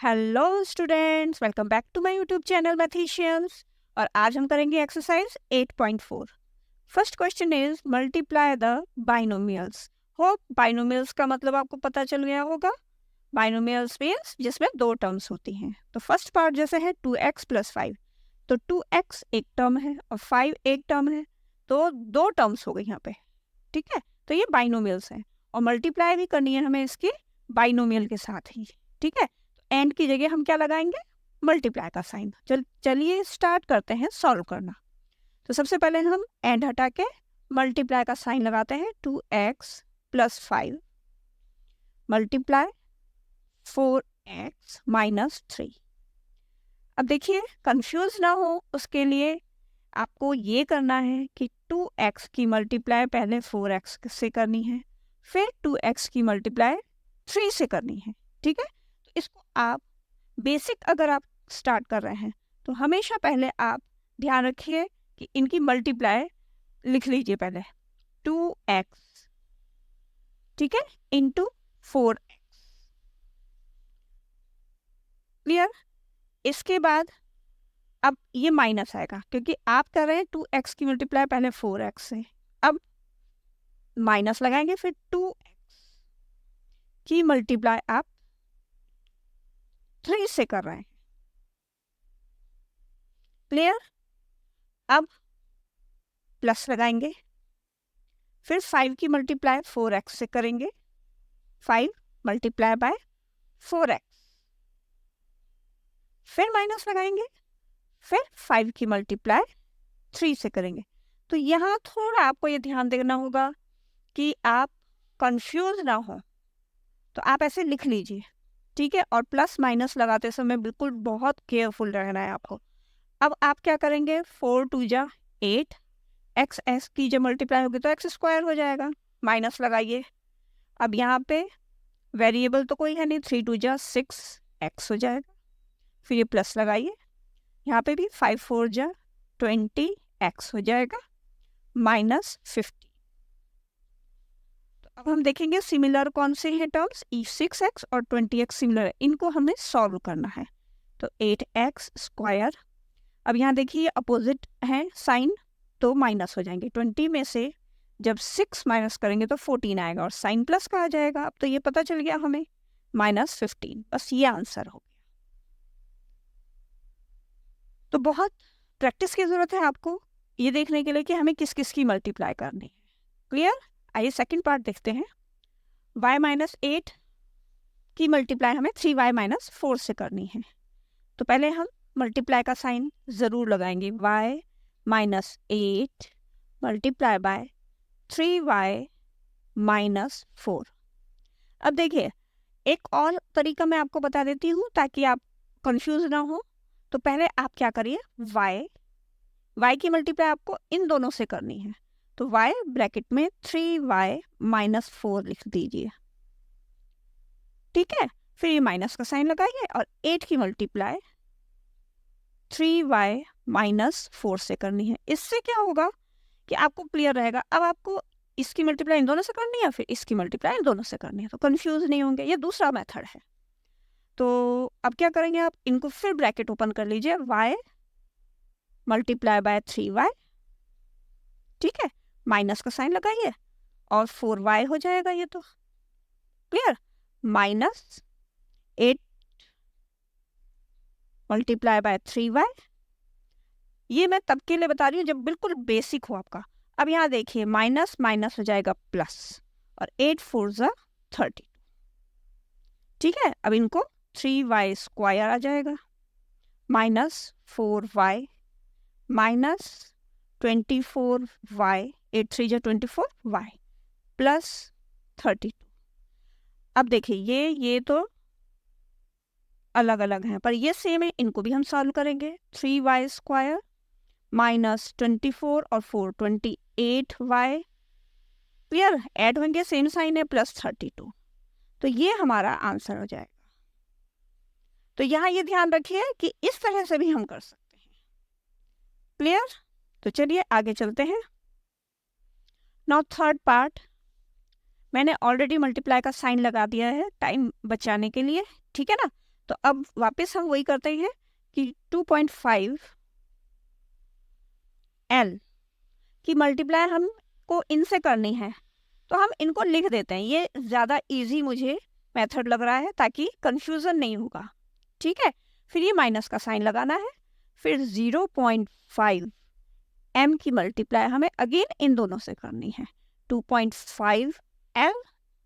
Hello students, welcome back to my YouTube channel mathematicians. और आज हम करेंगे exercise 8.4। First question is multiply the binomials. Hope binomials का मतलब आपको पता चल गया होगा। बाइनोमियल्स मीन्स जिसमें दो टर्म्स होती हैं। तो फर्स्ट पार्ट जैसे है 2x + 5, तो 2x एक टर्म है और 5 एक टर्म है, तो दो टर्म्स हो गई यहाँ पे। ठीक है, तो ये बाइनोमियल्स हैं और मल्टीप्लाई भी करनी है हमें इसकी बाइनोमियल के साथ ही। ठीक है, एंड की जगह हम क्या लगाएंगे, मल्टीप्लाई का साइन। चलिए स्टार्ट करते हैं सॉल्व करना। तो सबसे पहले हम एंड हटा के मल्टीप्लाई का साइन लगाते हैं। 2x + 5 multiply 4x - 3। अब देखिए कंफ्यूज ना हो उसके लिए आपको ये करना है कि 2x की मल्टीप्लाई पहले 4x से करनी है, फिर 2x की मल्टीप्लाई 3 से करनी है। ठीक है, तो इसको आप बेसिक अगर आप स्टार्ट कर रहे हैं तो हमेशा पहले आप ध्यान रखिए कि इनकी मल्टीप्लाई लिख लीजिए पहले 2x, ठीक है, इंटू 4x। क्लियर? इसके बाद अब ये माइनस आएगा क्योंकि आप कर रहे हैं 2x की मल्टीप्लाई पहले 4x से। अब माइनस लगाएंगे, फिर 2x की मल्टीप्लाई आप 3 से कर रहे हैं। क्लियर? अब प्लस लगाएंगे, फिर 5 की मल्टीप्लाई 4x से करेंगे, 5 मल्टीप्लाई बाय 4x। फिर माइनस लगाएंगे, फिर 5 की मल्टीप्लाई 3 से करेंगे। तो यहाँ थोड़ा आपको ये ध्यान देना होगा कि आप कंफ्यूज ना हो, तो आप ऐसे लिख लीजिए। ठीक है, और प्लस माइनस लगाते समय बिल्कुल बहुत केयरफुल रहना है आपको। अब आप क्या करेंगे, 4 2 जा 8, एक्स एस की जब मल्टीप्लाई होगी तो x² हो जाएगा। माइनस लगाइए। अब यहाँ पे वेरिएबल तो कोई है नहीं, 3 2 जा 6x हो जाएगा। फिर ये प्लस लगाइए, यहाँ पे भी 5 4 जा 20x हो जाएगा -50। तो अब हम देखेंगे सिमिलर कौन से हैं टर्म्स। 6x और 20x सिमिलर है, इनको हमें सॉल्व करना है। तो 8x²। अब यहाँ देखिए अपोजिट है साइन, तो माइनस हो जाएंगे। 20 में से जब 6 माइनस करेंगे तो 14 आएगा और साइन प्लस का आ जाएगा। अब तो ये पता चल गया हमें -15। बस ये आंसर हो गया। तो बहुत प्रैक्टिस की ज़रूरत है आपको ये देखने के लिए कि हमें किस किस की मल्टीप्लाई करनी है। क्लियर? आइए सेकंड पार्ट देखते हैं। y - 8 की मल्टीप्लाई हमें 3y - 4 से करनी है। तो पहले हम मल्टीप्लाई का साइन ज़रूर लगाएंगे। y - 8 multiply by 3y - 4। अब देखिए एक और तरीका मैं आपको बता देती हूँ ताकि आप कंफ्यूज ना हो। तो पहले आप क्या करिए, y की मल्टीप्लाई आपको इन दोनों से करनी है। तो y ब्रैकेट में 3y - 4 लिख दीजिए। ठीक है, फिर ये माइनस का साइन लगाइए और 8 की मल्टीप्लाई 3y - 4 से करनी है। इससे क्या होगा कि आपको क्लियर रहेगा। अब आपको इसकी मल्टीप्लाई इन दोनों से करनी है, फिर इसकी मल्टीप्लाई इन दोनों से करनी है, तो कंफ्यूज नहीं होंगे। ये दूसरा मेथड है। तो अब क्या करेंगे, आप इनको फिर ब्रैकेट ओपन कर लीजिए, y मल्टीप्लाई बाय 3y। ठीक है, माइनस का साइन लगाइए और 4y हो जाएगा ये। तो क्लियर? -8 multiply by 3y। ये मैं तब के लिए बता रही हूँ जब बिल्कुल बेसिक हो आपका। अब यहाँ देखिए माइनस माइनस हो जाएगा प्लस और 8 4 जा 30। ठीक है, अब इनको 3y² आ जाएगा -4y -24y 8 3 जा 24y +32। अब देखिए ये तो अलग अलग हैं पर ये सेम है, इनको भी हम सॉल्व करेंगे। 3y² -24 और 4 28y। क्लियर? ऐड होंगे, सेम साइन है, +32। तो ये हमारा आंसर हो जाएगा। तो यहाँ ये ध्यान रखिए कि इस तरह से भी हम कर सकते हैं। क्लियर? तो चलिए आगे चलते हैं। नाउ थर्ड पार्ट, मैंने ऑलरेडी मल्टीप्लाई का साइन लगा दिया है टाइम बचाने के लिए। ठीक है ना? तो अब वापस हम वही करते हैं कि 2.5 L की मल्टीप्लाई हमको इनसे करनी है, तो हम इनको लिख देते हैं। ये ज़्यादा इजी मुझे मेथड लग रहा है ताकि कंफ्यूजन नहीं होगा, ठीक है। फिर ये माइनस का साइन लगाना है, फिर 0.5 M की मल्टीप्लाई हमें अगेन इन दोनों से करनी है। 2.5 L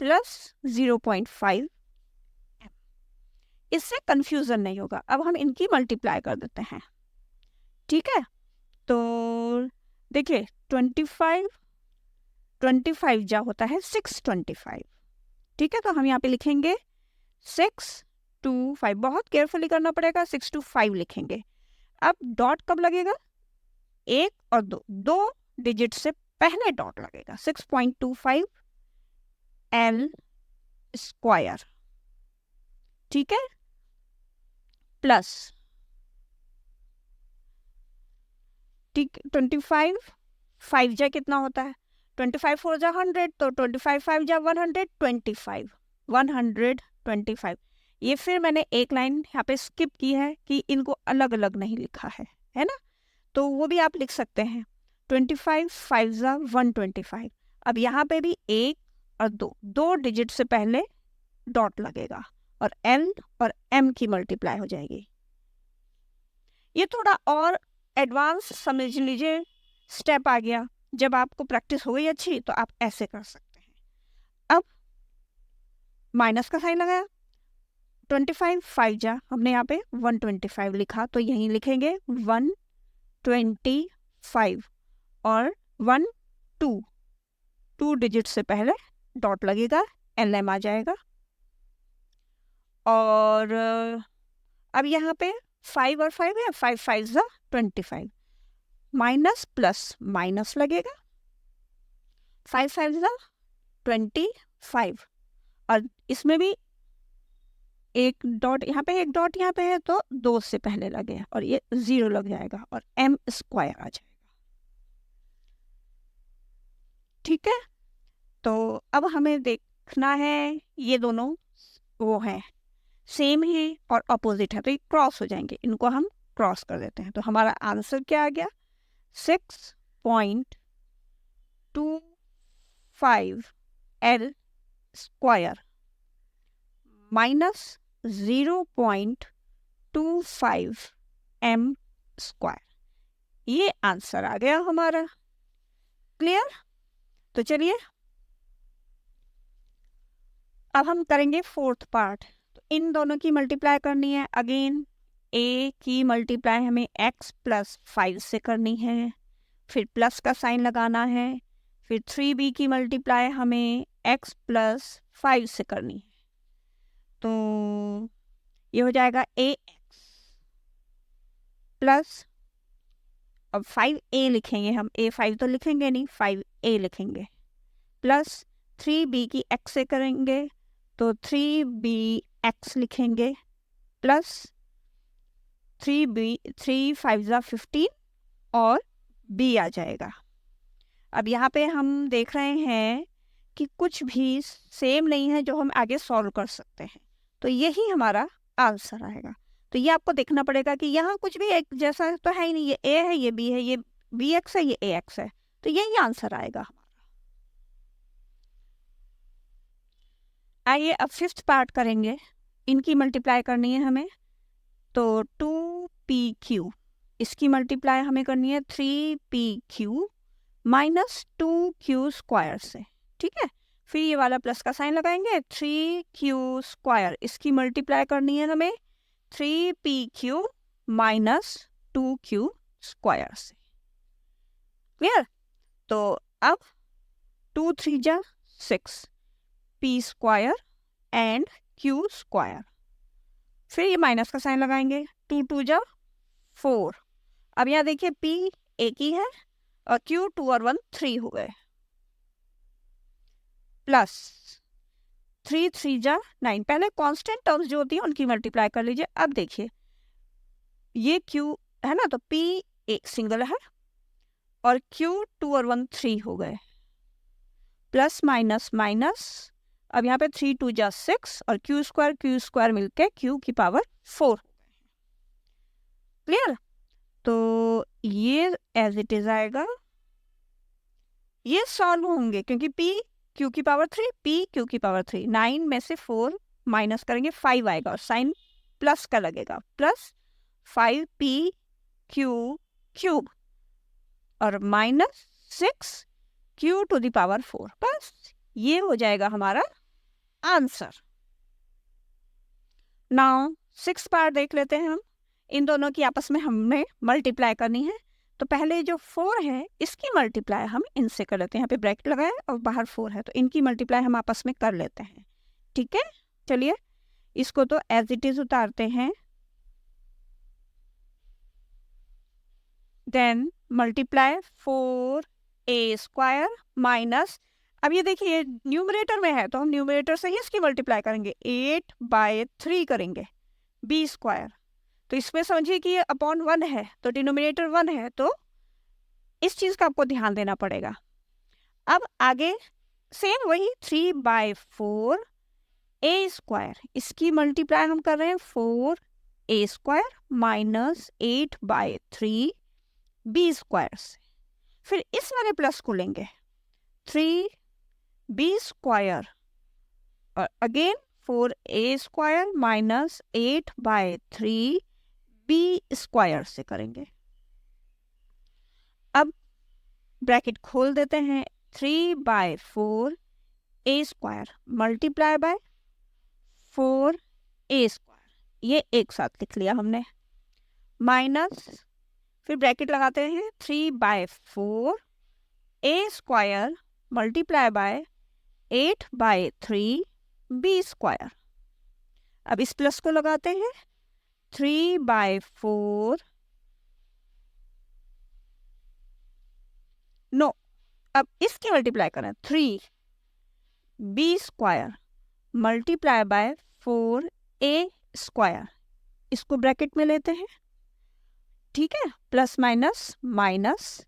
प्लस 0.5 M, इससे कंफ्यूजन नहीं होगा। अब हम इनकी मल्टीप्लाई कर देते हैं, ठीक है। तो देखिए 25 जा होता है 625, ठीक है। तो हम यहाँ पे लिखेंगे 625, बहुत केयरफुली करना पड़ेगा, 625 लिखेंगे। अब डॉट कब लगेगा? 1 और 2, 2 डिजिट से पहले डॉट लगेगा। 6.25 L स्क्वायर, ठीक है, प्लस, ठीक, 25 5 जा कितना होता है? 25 4 जा 100, तो 25 5 जा 125, 125। ये फिर मैंने एक लाइन यहाँ पे स्किप की है कि इनको अलग अलग नहीं लिखा है ना, तो वो भी आप लिख सकते हैं। 25 5 जा 125। अब यहाँ पे भी 1 और 2 डिजिट से पहले डॉट लगेगा और L और M की मल्टीप्लाई हो जाएगी। ये थोड़ा और एडवांस समझ लीजिए स्टेप आ गया। जब आपको प्रैक्टिस हो गई अच्छी तो आप ऐसे कर सकते हैं। अब माइनस का साइन लगाया, 25 5 जा हमने यहाँ पे 125 लिखा, तो यहीं लिखेंगे 125 और 1 2 डिजिट से पहले डॉट लगेगा, LM आ जाएगा। और अब यहाँ पे 5 और 5 है, 5 5 जा 25, माइनस प्लस माइनस लगेगा, 5 5 जा 25, और इसमें भी एक डॉट यहाँ पे, एक डॉट यहाँ पे है, तो 2 से पहले लगे और ये 0 लग जाएगा और M स्क्वायर आ जाएगा, ठीक है। तो अब हमें देखना है ये दोनों वो है सेम है और अपोजिट है, तो ये क्रॉस हो जाएंगे, इनको हम क्रॉस कर देते हैं। तो हमारा आंसर क्या आ गया? 6.25 L square minus 0.25 M square, ये आंसर आ गया हमारा। क्लियर? तो चलिए अब हम करेंगे फोर्थ पार्ट। तो इन दोनों की मल्टीप्लाई करनी है। अगेन A की मल्टीप्लाई हमें x प्लस 5 से करनी है, फिर प्लस का साइन लगाना है, फिर 3b की मल्टीप्लाई हमें x प्लस 5 से करनी है, तो ये हो जाएगा ax प्लस, अब 5a लिखेंगे हम, a5 तो लिखेंगे नहीं, 5a लिखेंगे, प्लस 3b की x से करेंगे तो 3bx लिखेंगे, प्लस 3 5 जा 15 और b आ जाएगा। अब यहाँ पे हम देख रहे हैं कि कुछ भी सेम नहीं है जो हम आगे सॉल्व कर सकते हैं, तो यही हमारा आंसर आएगा। तो ये आपको देखना पड़ेगा कि यहाँ कुछ भी एक जैसा तो है ही नहीं, ये a है, ये b है, ये bx है, ये ax है, तो यही आंसर आएगा हमारा। आइए अब फिफ्थ पार्ट करेंगे। इनकी मल्टीप्लाई करनी है हमें, तो 2pq, इसकी मल्टीप्लाई हमें करनी है 3pq माइनस 2q स्क्वायर से, ठीक है। फिर ये वाला प्लस का साइन लगाएंगे, 3q स्क्वायर, इसकी मल्टीप्लाई करनी है हमें 3pq माइनस 2q स्क्वायर से। क्लियर? तो अब 2 3 जा 6 p square and q square, फिर ये माइनस का साइन लगाएंगे, 2 2 जा 4। अब यहाँ देखिए p एक ही है और q 2 और 1 3 हो गए, प्लस 3 3 जा 9। पहले कांस्टेंट टर्म्स जो होती है उनकी मल्टीप्लाई कर लीजिए। अब देखिए ये q है ना, तो p एक सिंगल है और q 2 और 1 3 हो गए, प्लस माइनस माइनस, अब यहाँ पे 3 2 जा 6 और क्यू स्क्वायर मिलके क्यू की पावर 4। क्लियर? तो ये एज इट इज आएगा, ये सॉल्व होंगे क्योंकि p q की पावर 3 p q की पावर 3, 9 में से 4 माइनस करेंगे 5 आएगा और साइन प्लस का लगेगा, प्लस 5p q क्यूब और minus 6 q to the power 4। बस ये हो जाएगा हमारा आंसर। नाउ 6 पार्ट देख लेते हैं हम। इन दोनों की आपस में हमने मल्टीप्लाई करनी है, तो पहले जो 4 है इसकी मल्टीप्लाई हम इनसे कर लेते हैं। यहाँ पे ब्रैकेट लगाया और बाहर 4 है, तो इनकी मल्टीप्लाई हम आपस में कर लेते हैं। ठीक है, चलिए इसको तो एज इट इज उतारते हैं। देन मल्टीप्लाई 4a² माइनस, अब ये देखिए न्यूमरेटर में है तो हम न्यूमरेटर से ही इसकी मल्टीप्लाई करेंगे, 8/3 करेंगे b²। तो इसमें समझिए कि ये अपॉन 1 है तो डिनोमिनेटर 1 है, तो इस चीज का आपको ध्यान देना पड़ेगा। अब आगे सेम वही 3/4a², इसकी मल्टीप्लाई हम कर रहे हैं 4a² माइनस 8/3 b² से। फिर इस वाले प्लस को लेंगे 3b² और अगेन 4a² माइनस 8/3 b² से करेंगे। अब ब्रैकेट खोल देते हैं, 3/4a² मल्टीप्लाई बाय 4a², ये एक साथ लिख लिया हमने, माइनस फिर ब्रैकेट लगाते हैं 3/4a² मल्टीप्लाई बाय 8/3 b²। अब इस प्लस को लगाते हैं 3/4, नो अब इसकी मल्टीप्लाई करें 3b² मल्टीप्लाई बाय 4a², इसको ब्रैकेट में लेते हैं। ठीक है, plus minus minus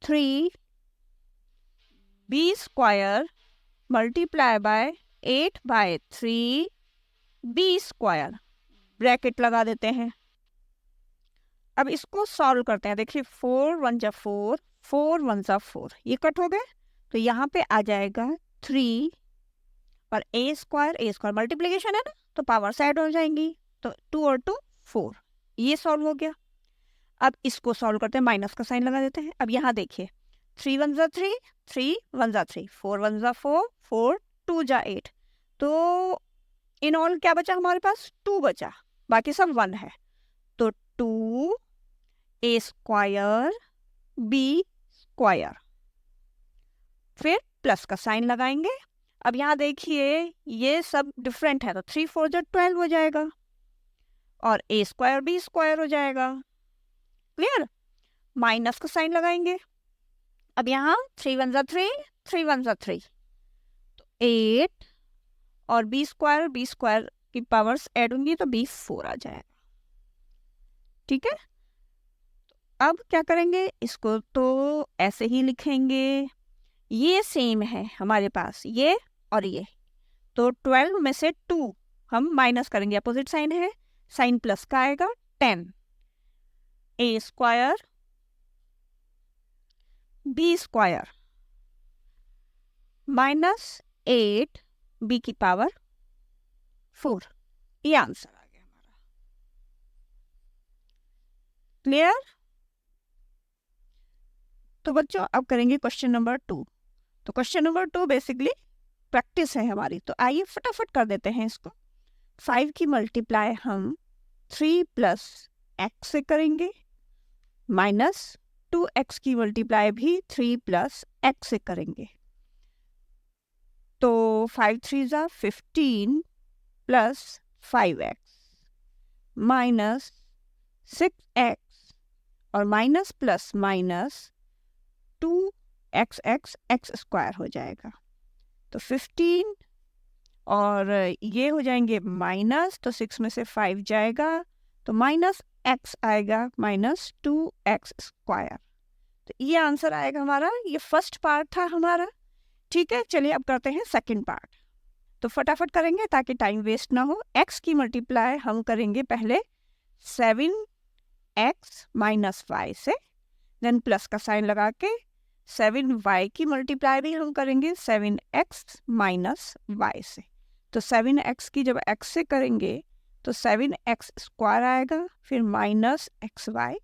3b² multiply by 8/3 b², bracket लगा देते हैं। अब इसको सॉल्व करते हैं। देखिए 4 1 जा 4, 4 1 जा 4, ये कट हो गए तो यहाँ पे आ जाएगा 3 और a² मल्टीप्लिकेशन है ना तो पावर साइड हो जाएंगी, तो 2 और 2 4, ये सॉल्व हो गया। अब इसको सॉल्व करते हैं, माइनस का साइन लगा देते हैं। अब यहाँ देखिए 3 1 जा 3, 3 1 जा 3, 4 1 जा 4, 4 2 जा 8, तो इन ऑल क्या बचा हमारे पास, 2 बचा, बाकी सब 1 है, तो 2a² b², फिर प्लस का साइन लगाएंगे। अब यहाँ देखिए ये सब डिफरेंट है तो 3 4 जा 12 हो जाएगा और a² b² हो जाएगा। क्लियर? माइनस का साइन लगाएंगे। अब यहाँ 3 1 जा 3, 3 1 जा 3, तो 8 और b² की पावर्स ऐड होंगी तो b4 आ जाएगा। ठीक है, अब क्या करेंगे, इसको तो ऐसे ही लिखेंगे, ये सेम है हमारे पास ये और ये, तो 12 में से 2 हम माइनस करेंगे, अपोजिट साइन है, साइन प्लस का आएगा 10 a² b² माइनस 8 b की पावर 4, ये आंसर आ गया हमारा। क्लियर? तो बच्चों अब करेंगे क्वेश्चन नंबर 2। तो क्वेश्चन नंबर 2 बेसिकली प्रैक्टिस है हमारी, तो आइए फटाफट कर देते हैं इसको। 5 की मल्टीप्लाई हम 3 + x से करेंगे, माइनस 2x की मल्टीप्लाई भी 3 + x से करेंगे, तो 5 3 जा 15 + 5x माइनस 6x और minus plus minus 2x x² हो जाएगा, तो 15 और ये हो जाएंगे माइनस, तो 6 में से 5 जाएगा तो माइनस x आएगा, माइनस 2x²। तो ये आंसर आएगा हमारा। ये फर्स्ट पार्ट था हमारा। ठीक है, चलिए अब करते हैं सेकंड पार्ट। तो फटाफट करेंगे ताकि टाइम वेस्ट ना हो। x की मल्टीप्लाई हम करेंगे पहले 7x माइनस वाई से, देन प्लस का साइन लगा के 7y की मल्टीप्लाई भी हम करेंगे 7x माइनस वाई से। तो 7x की जब x से करेंगे तो 7x स्क्वायर आएगा, फिर माइनस xy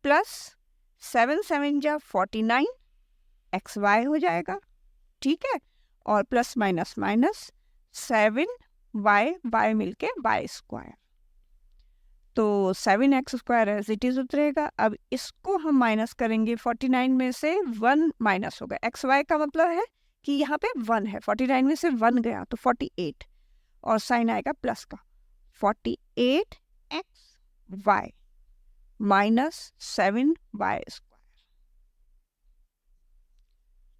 प्लस 7 7 जा 49 xy हो जाएगा, ठीक है। और प्लस माइनस माइनस 7y मिलके y स्क्वायर, तो 7x square as it is उतरेगा। अब इसको हम माइनस करेंगे 49 में से 1 माइनस होगा, xy का मतलब है कि यहाँ पे 1 है, 49 में से 1 गया तो 48 और साइन आएगा प्लस का, 48xy minus 7y square.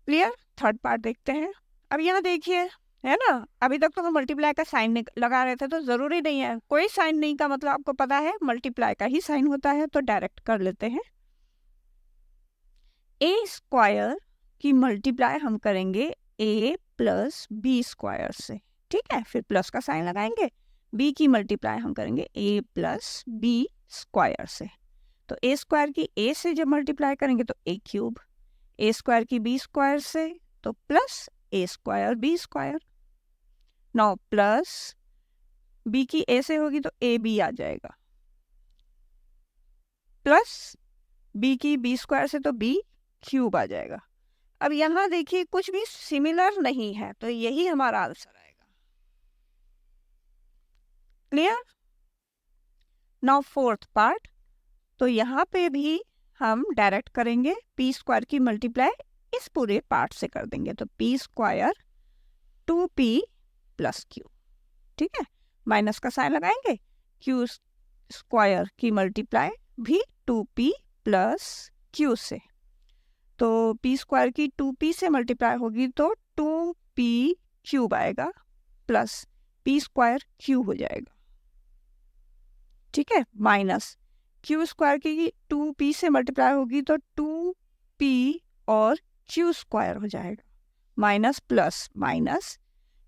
Clear? Third part देखते हैं। अब यहाँ देखिए, है ना, अभी तक तो हम मल्टीप्लाई का साइन लगा रहे थे, तो जरूरी नहीं है, कोई साइन नहीं का मतलब आपको पता है मल्टीप्लाई का ही साइन होता है, तो डायरेक्ट कर लेते हैं। ए स्क्वायर की मल्टीप्लाई हम करेंगे a प्लस बी स्क्वायर से, ठीक है, फिर प्लस का साइन लगाएंगे। b की मल्टीप्लाई हम करेंगे a प्लस बी स्क्वायर से, तो a स्क्वायर की a से जब मल्टीप्लाई करेंगे तो a क्यूब, a स्क्वायर की b स्क्वायर से तो plus a square b square. Now plus b की a से होगी तो a b आ जाएगा, प्लस b की b स्क्वायर से तो b क्यूब आ जाएगा। अब यहाँ देखिए कुछ भी सिमिलर नहीं है, तो यही हमारा आंसर आएगा। क्लियर? नाउ फोर्थ पार्ट, तो यहाँ पे भी हम डायरेक्ट करेंगे, p स्क्वायर की मल्टीप्लाई इस पूरे पार्ट से कर देंगे, तो p square 2p plus Q, ठीक है, माइनस का साइन लगाएंगे, q स्क्वायर की मल्टीप्लाई भी 2p प्लस q से, तो p स्क्वायर की 2p से मल्टीप्लाई होगी तो 2p क्यूब आएगा प्लस p स्क्वायर क्यूब हो जाएगा, ठीक है, माइनस q स्क्वायर की 2p से मल्टीप्लाई होगी तो 2p और q स्क्वायर हो जाएगा, minus plus minus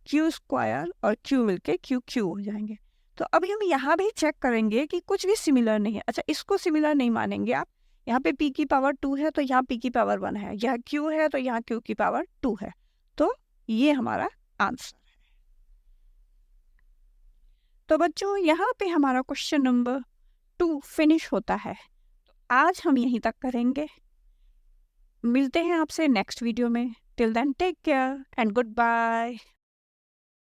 q square और q मिलके q हो जाएंगे। तो अभी हम यहाँ भी चेक करेंगे कि कुछ भी सिमिलर नहीं है। अच्छा, इसको सिमिलर नहीं मानेंगे आप, यहाँ पे p की पावर 2 है तो यहाँ p की पावर 1 है, यहाँ q है तो यहाँ q की पावर 2 है, तो ये हमारा आंसर है। तो बच्चों यहाँ पे हमारा क्वेश्चन नंबर 2 फिनिश होता है। तो आज हम यहीं तक करेंगे, मिलते हैं आपसे नेक्स्ट वीडियो में। Till then take care and good bye.